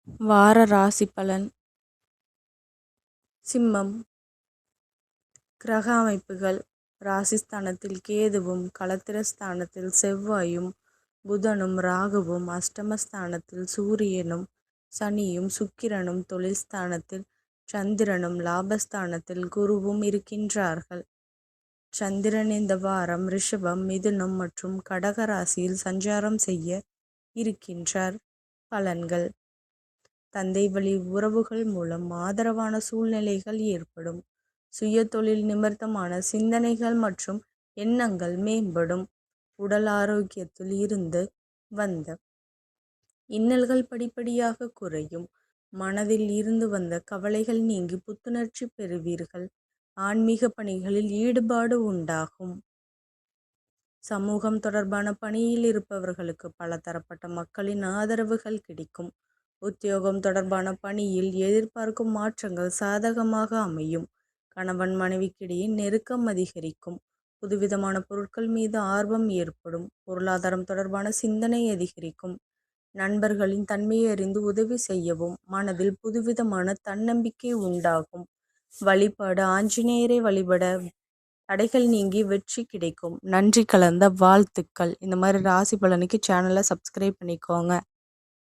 வார ராசி பலன். சிம்மம். கிரக அமைப்புகள். ராசிஸ்தானத்தில் கேதுவும் களத்திரஸ்தானத்தில் செவ்வாயும் புதனும் ராகுவும் அஷ்டமஸ்தானத்தில் சூரியனும் சனியும் சுக்கிரனும் தொழில்ஸ்தானத்தில் சந்திரனும் லாபஸ்தானத்தில் குருவும் இருக்கின்றார்கள். சந்திரன் இந்த வாரம் ரிஷபம், மிதுனம் மற்றும் கடக ராசியில் சஞ்சாரம் செய்ய இருக்கின்றார். பலன்கள். தந்தை வழி உறவுகள் மூலம் ஆதரவான சூழ்நிலைகள் ஏற்படும். சுய தொழில் நிமித்தமான சிந்தனைகள் மற்றும் எண்ணங்கள் மேம்படும். உடல் ஆரோக்கியத்தில் இருந்து வந்த இன்னல்கள் படிப்படியாக குறையும். மனதில் இருந்து வந்த கவலைகள் நீங்கி புத்துணர்ச்சி பெறுவீர்கள். ஆன்மீக பணிகளில் ஈடுபாடு உண்டாகும். சமூகம் தொடர்பான பணியில் இருப்பவர்களுக்கு பல தரப்பட்ட மக்களின் ஆதரவுகள் கிடைக்கும். உத்தியோகம் தொடர்பான பணியில் எதிர்பார்க்கும் மாற்றங்கள் சாதகமாக அமையும். கணவன் மனைவிக்கிடையே நெருக்கம் அதிகரிக்கும். புதுவிதமான பொருட்கள் மீது ஆர்வம் ஏற்படும். பொருளாதாரம் தொடர்பான சிந்தனை அதிகரிக்கும். நண்பர்களின் தன்மையை அறிந்து உதவி செய்யவும் மனதில் புதுவிதமான தன்னம்பிக்கை உண்டாகும். வழிபாடு. ஆஞ்சநேயரை வழிபட தடைகள் நீங்கி வெற்றி கிடைக்கும். நன்றி கலந்த வாழ்த்துக்கள். இந்த மாதிரி ராசி பலனுக்கு சேனலை சப்ஸ்கிரைப் பண்ணிக்கோங்க.